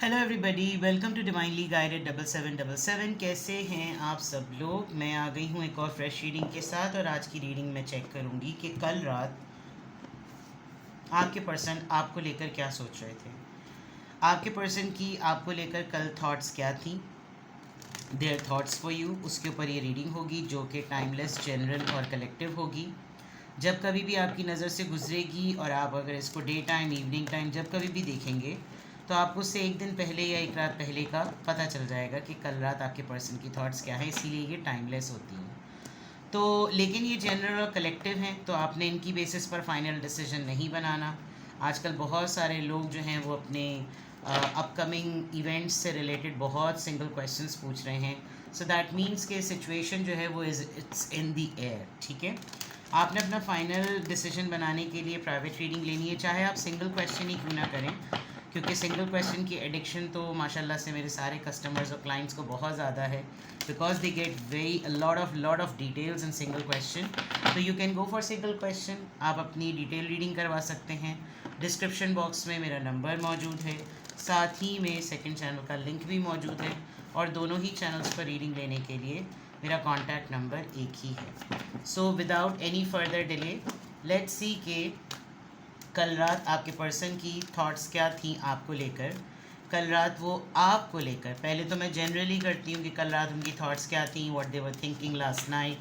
Hello everybody, welcome to divinely guided 7777। कैसे हैं आप सब लोग। मैं आ गई हूँ एक और फ्रेश रीडिंग के साथ, और आज की रीडिंग में चेक करूँगी कि कल रात आपके पर्सन आपको लेकर क्या सोच रहे थे। आपके पर्सन की आपको लेकर कल थॉट्स क्या थी, देयर थॉट्स फॉर यू, उसके ऊपर ये रीडिंग होगी जो कि टाइमलेस, जनरल और कलेक्टिव होगी। जब कभी भी आपकी नज़र से गुजरेगी और आप अगर इसको डे टाइम, इवनिंग टाइम जब कभी भी देखेंगे तो आपको उससे एक दिन पहले या एक रात पहले का पता चल जाएगा कि कल रात आपके पर्सन की थॉट्स क्या है, इसीलिए ये टाइमलेस होती हैं। तो लेकिन ये जनरल और कलेक्टिव हैं, तो आपने इनकी बेसिस पर फाइनल डिसीजन नहीं बनाना। आजकल बहुत सारे लोग जो हैं वो अपने अपकमिंग इवेंट्स से रिलेटेड बहुत सिंगल क्वेश्चंस पूछ रहे हैं। सो दैट मीन्स कि सिचुएशन जो है वो इट्स इन दी एयर। ठीक है, आपने अपना फाइनल डिसीजन बनाने के लिए प्राइवेट रीडिंग लेनी है, चाहे आप सिंगल क्वेश्चन ही क्यों ना करें, क्योंकि सिंगल क्वेश्चन की एडिक्शन तो माशाल्लाह से मेरे सारे कस्टमर्स और क्लाइंट्स को बहुत ज़्यादा है, because they get very lot of details in single question. तो you can go for single question. आप अपनी डिटेल रीडिंग करवा सकते हैं। डिस्क्रिप्शन बॉक्स में मेरा नंबर मौजूद है, साथ ही में सेकंड चैनल का लिंक भी मौजूद है, और दोनों ही चैनल्स पर रीडिंग लेने के लिए मेरा कॉन्टैक्ट नंबर एक ही है। So without any further delay, let's see के कल रात आपके पर्सन की थॉट्स क्या थी आपको लेकर। कल रात वो आपको लेकर, पहले तो मैं जनरली करती हूँ कि कल रात उनकी थॉट्स क्या थी, what they were thinking last night,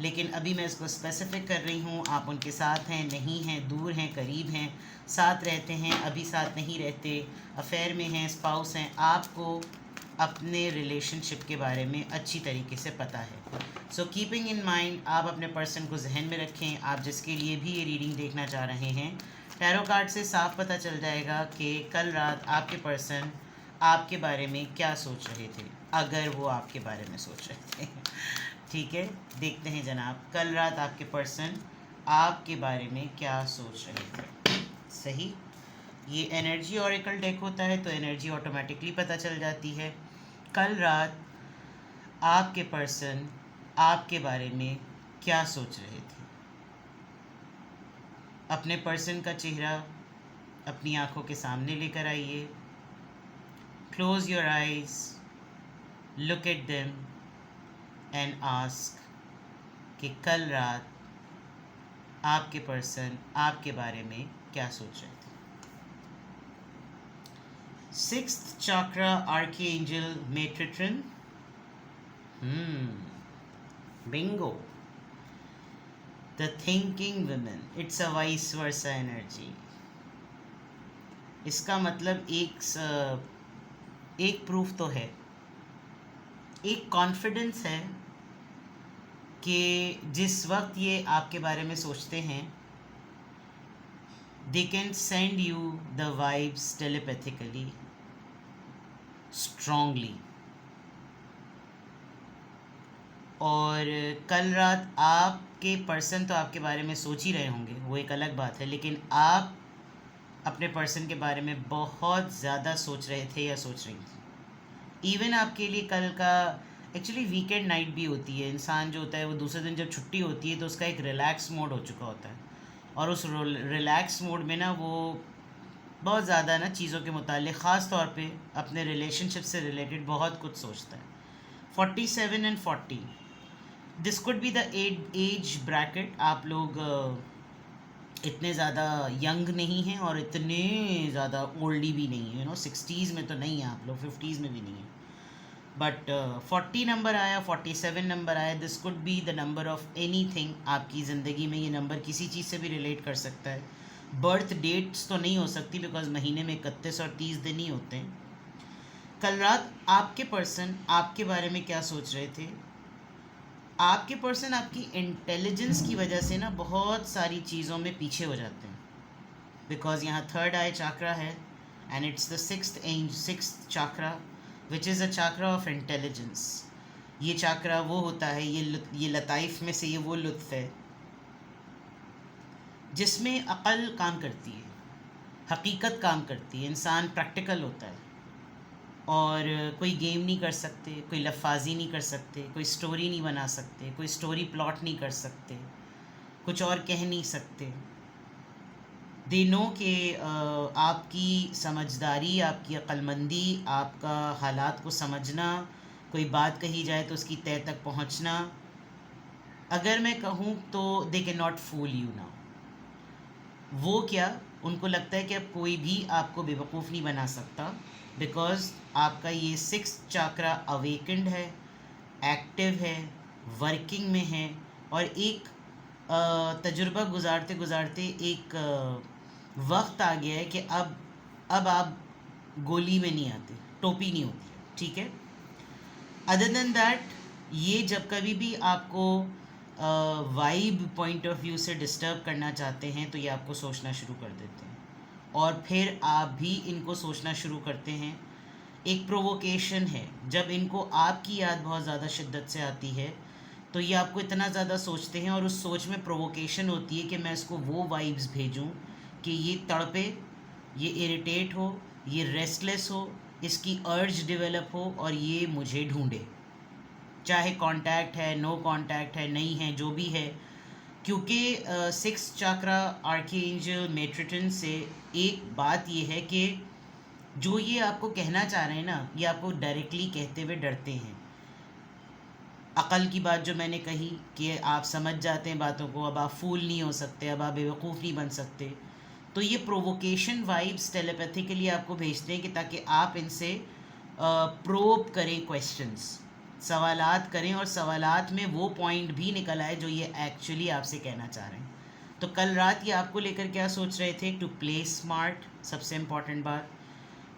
लेकिन अभी मैं इसको स्पेसिफिक कर रही हूँ। आप उनके साथ हैं, नहीं हैं, दूर हैं, करीब हैं, साथ रहते हैं, अभी साथ नहीं रहते, अफेयर में हैं, स्पाउस हैं, आपको अपने रिलेशनशिप के बारे में अच्छी तरीके से पता है। सो कीपिंग इन माइंड, आप अपने पर्सन को जहन में रखें। आप जिसके लिए भी ये रीडिंग देखना चाह रहे हैं, टैरो कार्ड से साफ पता चल जाएगा कि कल रात आपके पर्सन आपके बारे में क्या सोच रहे थे, अगर वो आपके बारे में सोच रहे थे। ठीक है, देखते हैं जनाब, कल रात आपके पर्सन आपके बारे में क्या सोच रहे थे। सही, ये एनर्जी ऑरेकल डेक होता है, तो एनर्जी ऑटोमेटिकली पता चल जाती है। कल रात आपके पर्सन आपके बारे में क्या सोच रहे थे। अपने पर्सन का चेहरा अपनी आंखों के सामने लेकर आइए। Close your eyes, look at them and ask कि कल रात आपके पर्सन आपके बारे में क्या सोच रहे थे। Sixth chakra archangel Metatron. Bingo, the thinking women, it's a vice versa energy. इसका मतलब एक प्रूफ तो है, एक कॉन्फिडेंस है कि जिस वक्त ये आपके बारे में सोचते हैं, they can send you the vibes telepathically, strongly. और कल रात आपके पर्सन तो आपके बारे में सोच ही रहे होंगे, वो एक अलग बात है, लेकिन आप अपने पर्सन के बारे में बहुत ज़्यादा सोच रहे थे या सोच रही थी। इवन आपके लिए कल का एक्चुअली वीकेंड नाइट भी होती है। इंसान जो होता है वो दूसरे दिन जब छुट्टी होती है तो उसका एक रिलैक्स मोड हो चुका होता है, और उस रिलैक्स मोड में ना वो बहुत ज़्यादा ना चीज़ों के मुतालिक, ख़ास तौर पे अपने रिलेशनशिप से रिलेटेड बहुत कुछ सोचता है। 47 and 40, this could be the age bracket. आप लोग इतने ज़्यादा यंग नहीं हैं और इतने ज़्यादा ओल्डी भी नहीं है, 60s में तो नहीं है आप लोग, 50s में भी नहीं है, बट 40 नंबर आया, 47 नंबर आया। This could be the number of any thing आपकी ज़िंदगी में। ये नंबर किसी चीज़ से भी रिलेट कर सकता है। बर्थ डेट्स तो नहीं हो सकती, बिकॉज महीने में 31 और 30 दिन ही होते हैं। कल रात आपके पर्सन आपके बारे में क्या सोच रहे थे। आपके पर्सन आपकी इंटेलिजेंस की वजह से ना बहुत सारी चीज़ों में पीछे हो जाते हैं, बिकॉज यहाँ थर्ड आई चाक्रा है, and it's the sixth chakra which is a chakra of intelligence. ये चाक्रा वो होता है, ये लताइफ में से ये वो लुत्फ़ है जिसमें अक़ल काम करती है, हकीकत काम करती है, इंसान प्रैक्टिकल होता है, और कोई गेम नहीं कर सकते, कोई लफाजी नहीं कर सकते, कोई स्टोरी नहीं बना सकते, कोई स्टोरी प्लॉट नहीं कर सकते, कुछ और कह नहीं सकते। दे नो कि आपकी समझदारी, आपकी अक्लमंदी, आपका हालात को समझना, कोई बात कही जाए तो उसकी तह तक पहुंचना, अगर मैं कहूँ तो they can not fool you now. वो क्या, उनको लगता है कि अब कोई भी आपको बेवकूफ़ नहीं बना सकता, बिकॉज आपका ये सिक्स चाक्रा अवेकेंड है, एक्टिव है, वर्किंग में है, और एक तजुर्बा गुजारते गुजारते एक वक्त आ गया है कि अब आप गोली में नहीं आते, टोपी नहीं होती है, ठीक है। अदर देन दैट, ये जब कभी भी आपको वाइब पॉइंट ऑफ व्यू से डिस्टर्ब करना चाहते हैं तो ये आपको सोचना शुरू कर देते हैं, और फिर आप भी इनको सोचना शुरू करते हैं। एक प्रोवोकेशन है, जब इनको आपकी याद बहुत ज़्यादा शिद्दत से आती है तो ये आपको इतना ज़्यादा सोचते हैं, और उस सोच में प्रोवोकेशन होती है कि मैं इसको वो वाइब्स भेजूं कि ये तड़पे, ये इरिटेट हो, ये रेस्टलेस हो, इसकी अर्ज डेवलप हो और ये मुझे ढूंढे, चाहे कांटेक्ट है, नो कांटेक्ट है, नहीं है, जो भी है। क्योंकि सिक्स चाक्रा आर्कएंजल मेट्रिटन से एक बात ये है कि जो ये आपको कहना चाह रहे हैं ना, ये आपको डायरेक्टली कहते हुए डरते हैं। अकल की बात जो मैंने कही कि आप समझ जाते हैं बातों को, अब आप फूल नहीं हो सकते, अब आप बेवकूफ़ नहीं बन सकते, तो ये प्रोवोकेशन वाइब्स टेलीपैथिकली आपको भेजते हैं कि ताकि आप इनसे प्रोब करें, क्वेश्चंस, सवालात करें, और सवालात में वो पॉइंट भी निकल आए जो ये एक्चुअली आपसे कहना चाह रहे हैं। तो कल रात ये आपको लेकर क्या सोच रहे थे? टू प्ले स्मार्ट, सबसे इम्पॉर्टेंट बात।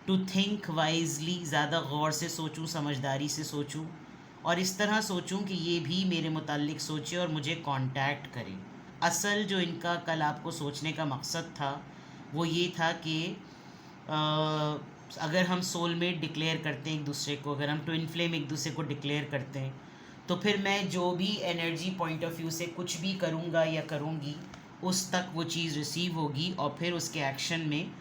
टू थिंक वाइजली, ज़्यादा गौर से सोचूं, समझदारी से सोचूं, और इस तरह सोचूं कि ये भी मेरे मुताल्लिक सोचे और मुझे कांटेक्ट करें। असल जो इनका कल आपको सोचने का मकसद था वो ये था कि अगर हम सोलमेट डिक्लेयर करते हैं एक दूसरे को, अगर हम ट्विन फ्लेम एक दूसरे को डिक्लेयर करते हैं, तो फिर मैं जो भी एनर्जी पॉइंट ऑफ व्यू से कुछ भी करूँगा या करूँगी, उस तक वो चीज़ रिसीव होगी, और फिर उसके एक्शन में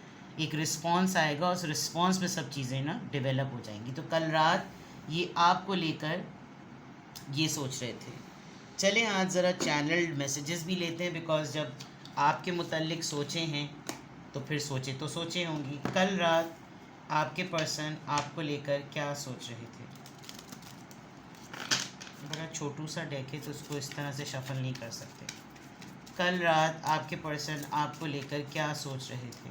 एक रिस्पॉन्स आएगा, उस रिस्पॉन्स में सब चीज़ें ना डेवलप हो जाएंगी। तो कल रात ये आपको लेकर ये सोच रहे थे। चलें आज ज़रा चैनल्ड मैसेजेस भी लेते हैं, बिकॉज जब आपके मुताल्लिक सोचे हैं तो फिर सोचे तो सोचे होंगी। कल रात आपके पर्सन आपको लेकर क्या सोच रहे थे? बड़ा छोटू सा डेक है तो उसको इस तरह से शफल नहीं कर सकते। कल रात आपके पर्सन आपको लेकर क्या सोच रहे थे?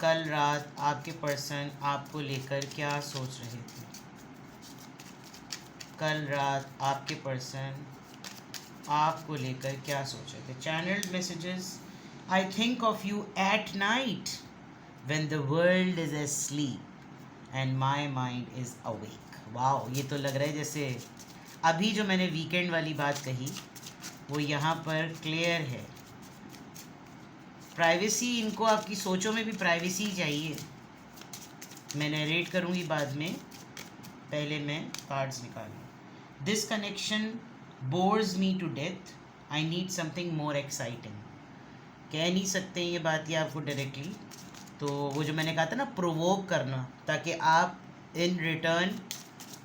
कल रात आपके पर्सन आपको लेकर क्या सोच रहे थे? कल रात आपके पर्सन आपको लेकर क्या सोच रहे थे? Channelled messages. I think of you at night when the world is asleep and my mind is awake. Wow, ये तो लग रहा है जैसे अभी जो मैंने वीकेंड वाली बात कही वो यहाँ पर क्लियर है। प्राइवेसी, इनको आपकी सोचों में भी प्राइवेसी चाहिए। मैं नरेट करूँगी बाद में, पहले मैं कार्ड्स निकालूँ। This connection bores me to death, I need something more exciting. कह नहीं सकते ये बात ये आपको डायरेक्टली, तो वो जो मैंने कहा था ना, प्रोवोक करना, ताकि आप इन रिटर्न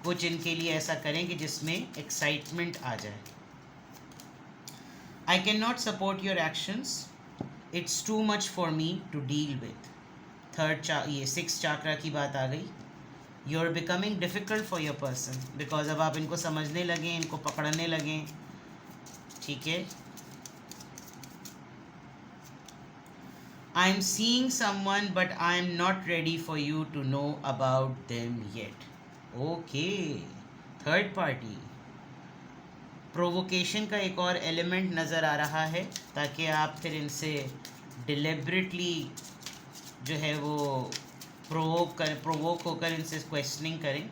कुछ इनके लिए ऐसा करें कि जिसमें एक्साइटमेंट आ जाए। I can not support your actions, it's too much for me to deal with. ये सिक्स चाक्रा की बात आ गई। You are becoming difficult for your person, because अब आप इनको समझने लगें, इनको पकड़ने लगें, ठीक है। I am seeing someone but I am not ready for you to know about them yet. Okay, third party. Provocation का एक और एलिमेंट नज़र आ रहा है, ताकि आप फिर इनसे डिलिबरेटली जो है वो प्रोवोक होकर इनसे क्वेश्चनिंग करें।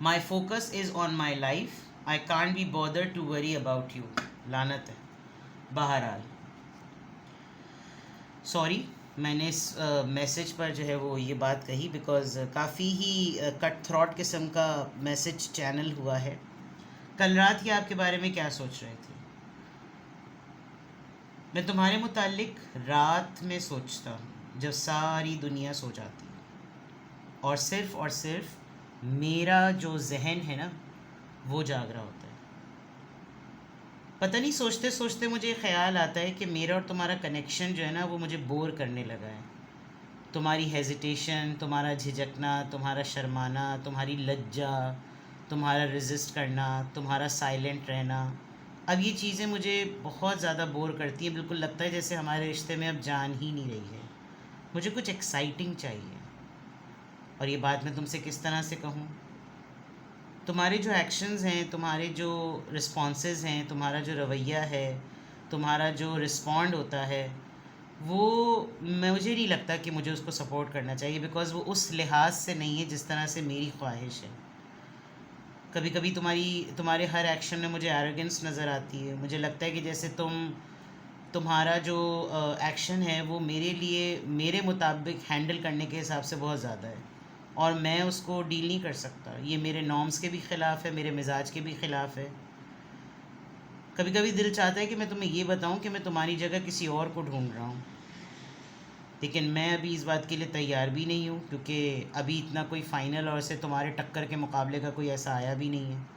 My focus is on my life, I can't be bother to worry about you. लानत है। बहरहाल सॉरी, मैंने इस मैसेज पर जो है वो ये बात कही बिकॉज़ काफ़ी ही कट थ्रॉट किस्म का मैसेज चैनल हुआ है। कल रात ये आपके बारे में क्या सोच रहे थे? मैं तुम्हारे मुतालिक रात में सोचता हूँ जब सारी दुनिया सो जाती है, और सिर्फ मेरा जो जहन है ना वो जाग रहा होता है। पता नहीं, सोचते सोचते मुझे ख्याल आता है कि मेरा और तुम्हारा कनेक्शन जो है ना वो मुझे बोर करने लगा है। तुम्हारी हेजिटेशन, तुम्हारा झिझकना, तुम्हारा शर्माना, तुम्हारी लज्जा, तुम्हारा रेजिस्ट करना, तुम्हारा साइलेंट रहना, अब ये चीज़ें मुझे बहुत ज़्यादा बोर करती हैं। बिल्कुल लगता है जैसे हमारे रिश्ते में अब जान ही नहीं रही है। मुझे कुछ एक्साइटिंग चाहिए। और ये बात मैं तुमसे किस तरह से कहूँ? तुम्हारे जो एक्शंस हैं, तुम्हारे जो रिस्पॉन्सेज हैं, तुम्हारा जो रवैया है, तुम्हारा जो रिस्पॉन्ड होता है, वो मुझे नहीं लगता कि मुझे उसको सपोर्ट करना चाहिए, बिकॉज़ वो उस लिहाज से नहीं है जिस तरह से मेरी ख्वाहिश है। कभी कभी तुम्हारे हर एक्शन में मुझे एरोगेंस नज़र आती है। मुझे लगता है कि जैसे तुम्हारा जो एक्शन है वो मेरे लिए मेरे मुताबिक हैंडल करने के हिसाब से बहुत ज़्यादा है, और मैं उसको डील नहीं कर सकता। ये मेरे नॉर्म्स के भी ख़िलाफ़ है, मेरे मिजाज के भी ख़िलाफ़ है। कभी कभी दिल चाहता है कि मैं तुम्हें ये बताऊं कि मैं तुम्हारी जगह किसी और को ढूंढ रहा हूँ, लेकिन मैं अभी इस बात के लिए तैयार भी नहीं हूँ, क्योंकि अभी इतना कोई फ़ाइनल और से तुम्हारे टक्कर के मुकाबले का कोई ऐसा आया भी नहीं है।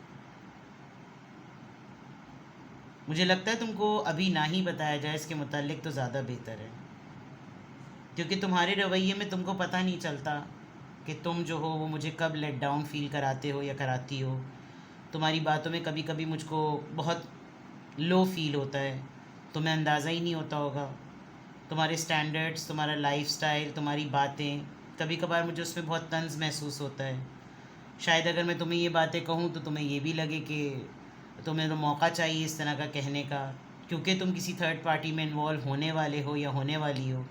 मुझे लगता है तुमको अभी ना ही बताया जाए इसके मुतालिक तो ज़्यादा बेहतर है, क्योंकि तुम्हारे रवैये में तुमको पता नहीं चलता कि तुम जो हो वो मुझे कब लेट डाउन फील कराते हो या कराती हो। तुम्हारी बातों में कभी कभी मुझको बहुत लो फील होता है, तुम्हें अंदाज़ा ही नहीं होता होगा। तुम्हारे स्टैंडर्ड्स, तुम्हारा लाइफस्टाइल, तुम्हारी बातें, कभी कभार मुझे उसमें बहुत तंज महसूस होता है। शायद अगर मैं तुम्हें ये बातें कहूँ तो तुम्हें ये भी लगे कि तुम्हें तो मौका चाहिए इस तरह का कहने का, क्योंकि तुम किसी थर्ड पार्टी में इन्वॉल्व होने वाले हो या होने वाली हो।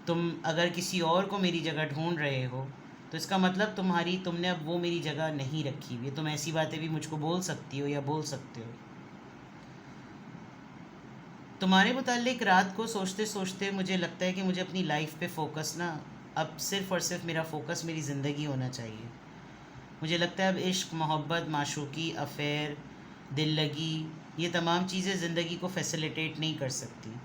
तुम अगर किसी और को मेरी जगह ढूंढ रहे हो तो इसका मतलब तुमने अब वो मेरी जगह नहीं रखी हुई है। तुम ऐसी बातें भी मुझको बोल सकती हो या बोल सकते हो। तुम्हारे मुतालिक रात को सोचते सोचते मुझे लगता है कि मुझे अपनी लाइफ पे फोकस ना, अब सिर्फ़ और सिर्फ मेरा फोकस मेरी ज़िंदगी होना चाहिए। मुझे लगता है अब इश्क, मोहब्बत, माशूक़ी, अफ़ेयर, दिल लगी, ये तमाम चीज़ें ज़िंदगी को फैसिलिटेट नहीं कर सकती।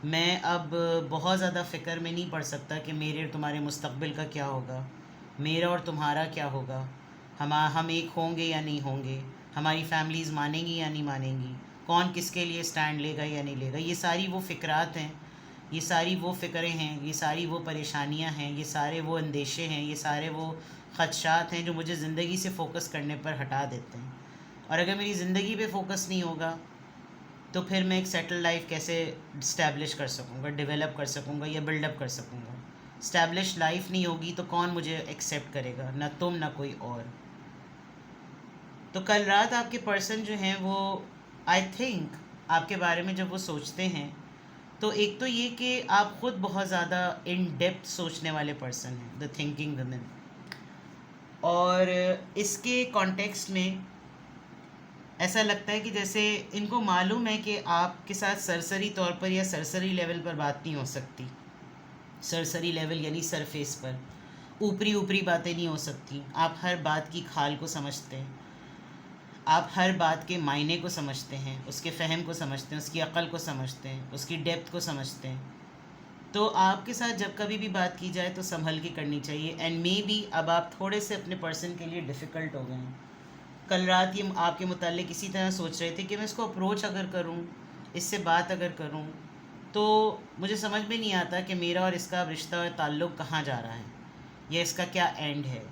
मैं अब बहुत ज़्यादा फ़िक्र में नहीं पड़ सकता कि मेरे और तुम्हारे मुस्तक़बिल का क्या होगा, मेरा और तुम्हारा क्या होगा, हम एक होंगे या नहीं होंगे, हमारी फैमिलीज़ मानेंगी या नहीं मानेंगी, कौन किसके लिए स्टैंड लेगा या नहीं लेगा। ये सारी वो फ़िक्रात हैं, ये सारी वो फ़िक्रें हैं, ये सारी वो परेशानियां हैं, ये सारे वो अंदेशे हैं, ये सारे वो ख़दशात हैं जो मुझे ज़िंदगी से फ़ोकस करने पर हटा देते हैं। और अगर मेरी ज़िंदगी पे फ़ोकस नहीं होगा तो फिर मैं एक सेटल लाइफ कैसे इस्टेब्लिश कर सकूँगा, डेवलप कर सकूँगा या बिल्डअप कर सकूँगा। इस्टेब्लिश लाइफ नहीं होगी तो कौन मुझे एक्सेप्ट करेगा, ना तुम ना कोई और। तो कल रात आपके पर्सन जो हैं वो, आई थिंक, आपके बारे में जब वो सोचते हैं तो एक तो ये कि आप ख़ुद बहुत ज़्यादा इन डेप्थ सोचने वाले पर्सन हैं, द थिंकिंग वुमेन। और इसके कॉन्टेक्स्ट में ऐसा लगता है कि जैसे इनको मालूम है कि आपके साथ सरसरी तौर पर या सरसरी लेवल पर बात नहीं हो सकती। सरसरी लेवल यानी सरफेस पर, ऊपरी ऊपरी बातें नहीं हो सकती। आप हर बात की खाल को समझते हैं, आप हर बात के मायने को समझते हैं, उसके फ़हम को समझते हैं, उसकी अक़ल को समझते हैं, उसकी डेप्थ को समझते हैं। तो आपके साथ जब कभी भी बात की जाए तो संभल के करनी चाहिए। एंड मे बी अब आप थोड़े से अपने पर्सन के लिए डिफ़िकल्ट हो गए हैं। कल रात ये आपके मुताल्लिक़ इसी तरह सोच रहे थे कि मैं इसको अप्रोच अगर करूं, इससे बात अगर करूं, तो मुझे समझ में नहीं आता कि मेरा और इसका रिश्ता और ताल्लुक़ कहाँ जा रहा है या इसका क्या एंड है।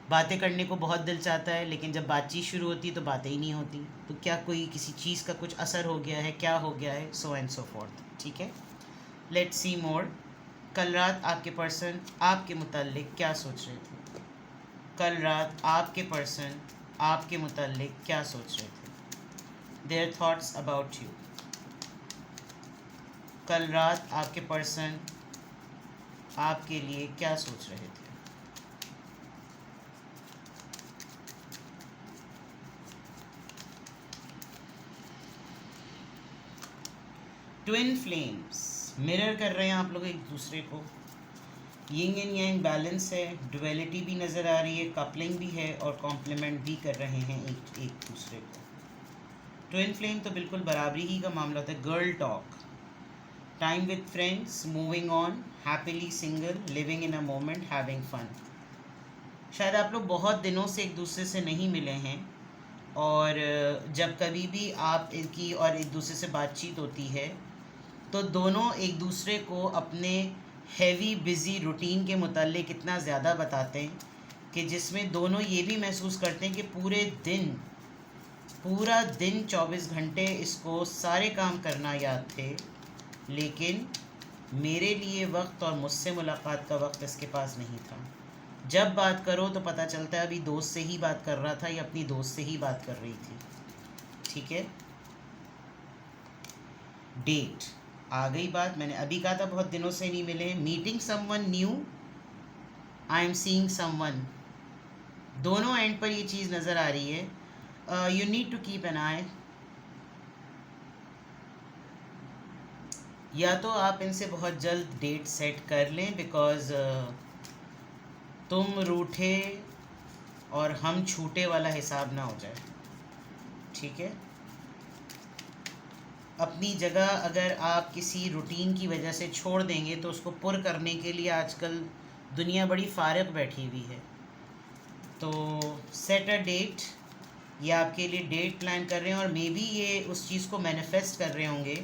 बातें करने को बहुत दिल चाहता है, लेकिन जब बातचीत शुरू होती है तो बातें ही नहीं होती। तो क्या कोई किसी चीज़ का कुछ असर हो गया है, क्या हो गया है, सो एंड सो फोर्थ। ठीक है, लेट्स सी मोर। कल रात आपके पर्सन आपके मुताल्लिक़ क्या सोच रहे थे? कल रात आपके पर्सन आपके मुताल्लिक़ क्या सोच रहे थे? Their thoughts about you. कल रात आपके पर्सन आपके लिए क्या सोच रहे थे? ट्विन फ्लेम्स मिरर कर रहे हैं आप लोग एक दूसरे को। यिंग एंड यांग बैलेंस है, डुअलिटी भी नज़र आ रही है, कपलिंग भी है और कॉम्प्लीमेंट भी कर रहे हैं एक दूसरे को। ट्विन फ्लेम तो बिल्कुल बराबरी ही का मामला होता है। Girl talk, time with friends, moving on, happily single, living in a moment, having fun. शायद आप लोग बहुत दिनों से एक दूसरे से नहीं मिले हैं और जब कभी भी आप इनकी और एक दूसरे से बातचीत होती है तो दोनों एक दूसरे को अपने हैवी बिज़ी रूटीन के मुतालिक इतना ज़्यादा बताते हैं कि जिसमें दोनों ये भी महसूस करते हैं कि पूरा दिन 24 घंटे इसको सारे काम करना याद थे, लेकिन मेरे लिए वक्त और मुझसे मुलाकात का वक्त इसके पास नहीं था। जब बात करो तो पता चलता है अभी दोस्त से ही बात कर रहा था या अपनी दोस्त से ही बात कर रही थी। ठीक है, डेट आ गई बात। मैंने अभी कहा था बहुत दिनों से नहीं मिले। Meeting someone new, I am seeing someone, दोनों एंड पर ये चीज़ नज़र आ रही है। You need to keep an eye, या तो आप इनसे बहुत जल्द डेट सेट कर लें बिकॉज़ तुम रूठे और हम छूटे वाला हिसाब ना हो जाए। ठीक है, अपनी जगह अगर आप किसी रूटीन की वजह से छोड़ देंगे तो उसको पुर करने के लिए आजकल दुनिया बड़ी फारिग बैठी हुई है। तो सेट अ डेट, ये आपके लिए डेट प्लान कर रहे हैं और मे बी ये उस चीज़ को मैनिफेस्ट कर रहे होंगे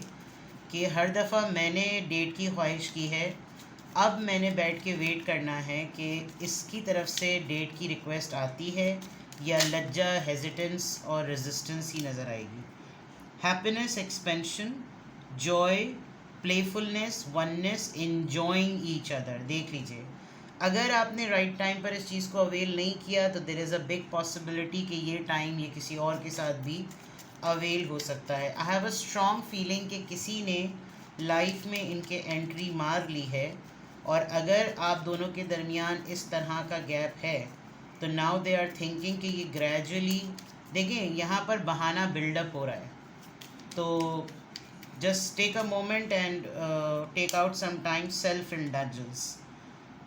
कि हर दफ़ा मैंने डेट की ख्वाहिश की है, अब मैंने बैठ के वेट करना है कि इसकी तरफ से डेट की रिक्वेस्ट आती है या लज्जा, हेजिटेंस और रेजिस्टेंस ही नज़र आएगी। Happiness, expansion, Joy, playfulness, oneness, enjoying each other. देख लीजिए, अगर आपने राइट टाइम पर इस चीज़ को अवेल नहीं किया तो there is a big possibility कि ये टाइम ये किसी और के साथ भी अवेल हो सकता है। I have a strong feeling कि किसी ने लाइफ में इनके एंट्री मार ली है, और अगर आप दोनों के दरमियान इस तरह का गैप है तो नाउ दे आर थिंकिंग कि ये ग्रेजुअली, देखें यहाँ पर बहाना बिल्डअप हो रहा है। तो just take a moment and take out some time self indulgence,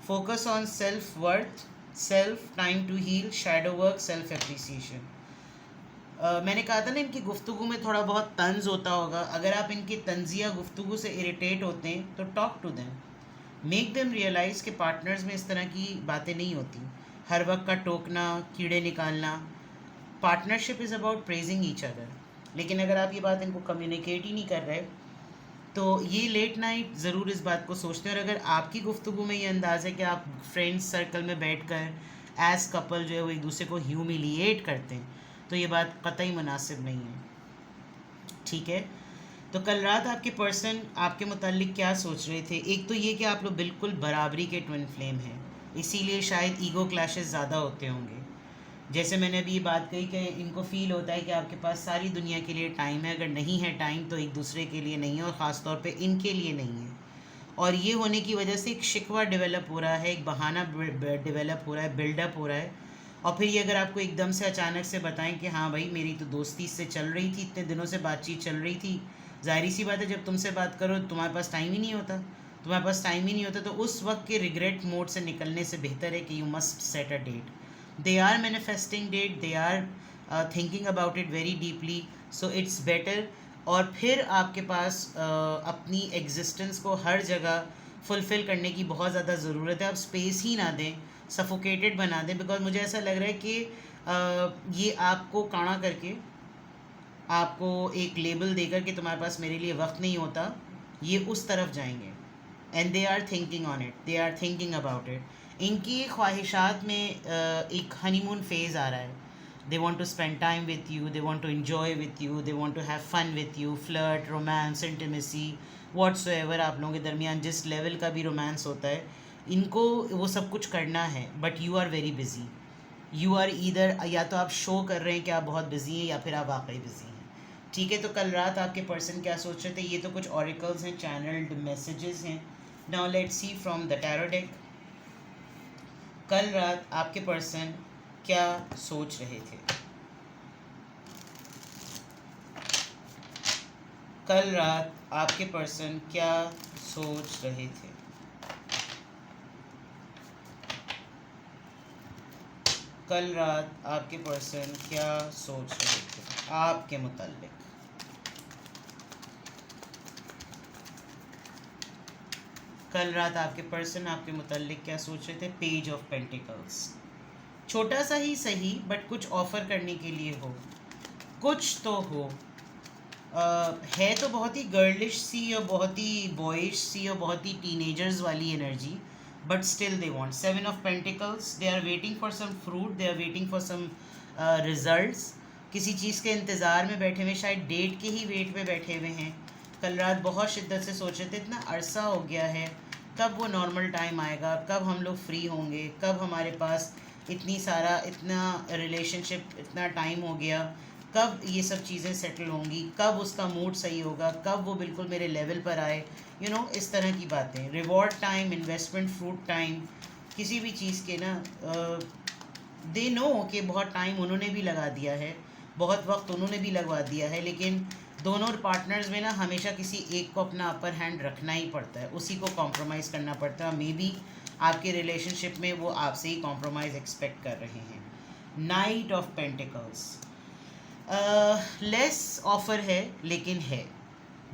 focus on self worth, self time to heal, shadow work, self appreciation. मैंने कहा था ना इनकी गुफ्तगू में थोड़ा बहुत तंज होता होगा। अगर आप इनकी तंजिया गुफ्तगू से इरिटेट होते हैं तो talk to them, make them realise कि पार्टनर्स में इस तरह की बातें नहीं होती, हर वक्त का टोकना, कीड़े निकालना। Partnership is about praising each other. लेकिन अगर आप ये बात इनको कम्युनिकेट ही नहीं कर रहे तो ये लेट नाइट ज़रूर इस बात को सोचते हैं। और अगर आपकी गुफ्तगू में ये अंदाज़ है कि आप फ्रेंड्स सर्कल में बैठ कर एज़ कपल जो है वो एक दूसरे को ह्यूमिलिएट करते हैं, तो ये बात कतई मुनासिब नहीं है। ठीक है, तो कल रात आपके पर्सन आपके मुतालिक क्या सोच रहे थे? एक तो ये कि आप लोग बिल्कुल बराबरी के ट्विन फ्लेम हैं, इसीलिए शायद ईगो क्लैशेस ज़्यादा होते होंगे। जैसे मैंने अभी ये बात कही कि इनको फ़ील होता है कि आपके पास सारी दुनिया के लिए टाइम है, अगर नहीं है टाइम तो एक दूसरे के लिए नहीं है, और ख़ास तौर पे इनके लिए नहीं है। और ये होने की वजह से एक शिकवा डेवलप हो रहा है, एक बहाना डेवलप हो रहा है, बिल्डअप हो रहा है। और फिर ये अगर आपको एकदम से अचानक से बताएं कि हाँ भाई मेरी तो दोस्ती इससे चल रही थी, इतने दिनों से बातचीत चल रही थी, ज़ाहिर सी बात है जब तुमसे बात करो तुम्हारे पास टाइम ही नहीं होता, तो उस वक्त के रिग्रेट मोड से निकलने से बेहतर है कि you must set a date. They are manifesting date, they are thinking about it very deeply, so it's better. और फिर आपके पास अपनी एग्जिस्टेंस को हर जगह फुलफ़िल करने की बहुत ज़्यादा ज़रूरत है। आप स्पेस ही ना दें, सफोकेटेड बना दें, बिकॉज मुझे ऐसा लग रहा है कि ये आपको काढ़ा करके, आपको एक लेबल देकर कि तुम्हारे पास मेरे लिए वक्त नहीं होता, ये उस तरफ जाएंगे। And they are thinking on it, they are thinking about it. इनकी ख्वाहिशात में एक हनीमून फेज़ आ रहा है। They want to spend time with you, they want to enjoy with you, they want to have fun with you, flirt, romance, intimacy, whatsoever आप लोगों के दरमियान जिस लेवल का भी रोमांस होता है, इनको वो सब कुछ करना है। But you are very busy, you are either, या तो आप शो कर रहे हैं कि आप बहुत बिज़ी हैं या फिर आप वाकई बिज़ी हैं। ठीक है, तो कल रात आपके पर्सन क्या सोच रहे थे? ये तो कुछ ऑरिकल्स हैं, चैनल्ड मैसेजेस हैं। Now let's see from the tarot deck, कल रात आपके पर्सन क्या सोच रहे थे? कल रात आपके पर्सन क्या सोच रहे थे? कल रात आपके पर्सन क्या सोच रहे थे आपके मुताल्लिक? कल रात आपके पर्सन आपके मुताल्लिक क्या सोच रहे थे? Page of pentacles. छोटा सा ही सही बट कुछ ऑफ़र करने के लिए हो, कुछ तो हो। है तो बहुत ही गर्लिश सी और बहुत ही बॉयिश सी और बहुत ही टीनेजर्स वाली energy, but still they want 7 of pentacles, they are waiting for some fruit, they are waiting for some results, किसी चीज़ के इंतज़ार में बैठे हुए, शायद डेट के ही वेट में बैठे हुए हैं। कल रात बहुत शिद्दत से सोच रहे थे, इतना अरसा हो गया है, कब वो नॉर्मल टाइम आएगा, कब हम लोग फ्री होंगे, कब हमारे पास इतना रिलेशनशिप, इतना टाइम हो गया, कब ये सब चीज़ें सेटल होंगी, कब उसका मूड सही होगा, कब वो बिल्कुल मेरे लेवल पर आए, इस तरह की बातें। Reward time, investment fruit time, किसी भी चीज़ के ना दे नो कि बहुत टाइम उन्होंने भी लगा दिया है, बहुत वक्त उन्होंने भी लगवा दिया है, लेकिन दोनों पार्टनर्स में ना हमेशा किसी एक को अपना अपर हैंड रखना ही पड़ता है, उसी को कॉम्प्रोमाइज़ करना पड़ता है। मे बी आपके रिलेशनशिप में वो आपसे ही कॉम्प्रोमाइज़ एक्सपेक्ट कर रहे हैं। Knight of pentacles, less offer है लेकिन है,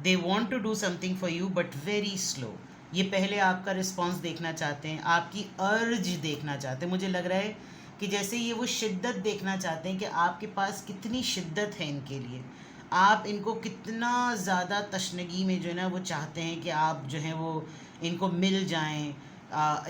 they want to do something for you but very slow. ये पहले आपका रिस्पॉन्स देखना चाहते हैं, आपकी अर्ज देखना चाहते हैं। मुझे लग रहा है कि जैसे ये वो शिद्दत देखना चाहते हैं कि आपके पास कितनी शिद्दत है इनके लिए, आप इनको कितना ज़्यादा तशनगी में जो है ना वो चाहते हैं कि आप जो है वो इनको मिल जाएं,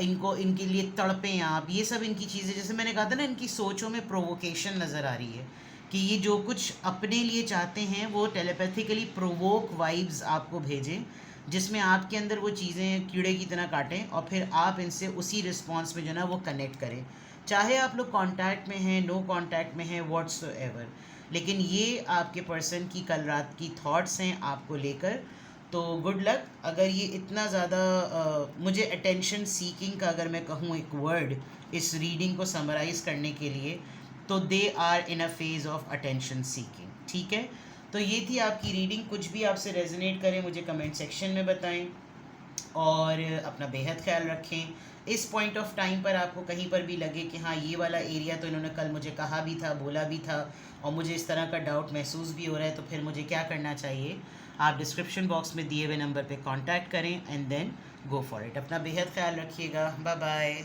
इनको इनके लिए तड़पें आप। ये सब इनकी चीज़ें, जैसे मैंने कहा था ना, इनकी सोचों में प्रोवोकेशन नज़र आ रही है कि ये जो कुछ अपने लिए चाहते हैं वो टेलीपैथिकली प्रोवोक वाइब्स आपको भेजें, जिसमें आपके अंदर वो चीज़ें कीड़े की तरह काटें और फिर आप इनसे उसी रिस्पॉन्स में जो ना वो कनेक्ट करें, चाहे आप लोग कांटेक्ट में हैं, नो कांटेक्ट में हैं, व्हाट्सएवर। लेकिन ये आपके पर्सन की कल रात की थॉट्स हैं आपको लेकर। तो गुड लक। अगर ये इतना ज़्यादा मुझे अटेंशन सीकिंग का अगर मैं कहूँ एक वर्ड इस रीडिंग को समराइज़ करने के लिए, तो they are in a phase of attention seeking. ठीक है, तो ये थी आपकी रीडिंग। कुछ भी आपसे रेजोनेट करें मुझे कमेंट सेक्शन में बताएं और अपना बेहद ख्याल रखें। इस पॉइंट ऑफ टाइम पर आपको कहीं पर भी लगे कि हाँ ये वाला एरिया तो इन्होंने कल मुझे कहा भी था, बोला भी था, और मुझे इस तरह का डाउट महसूस भी हो रहा है, तो फिर मुझे क्या करना चाहिए? आप डिस्क्रिप्शन बॉक्स में दिए हुए नंबर पे कांटेक्ट करें and then go for it. अपना बेहद ख्याल रखिएगा। Bye bye.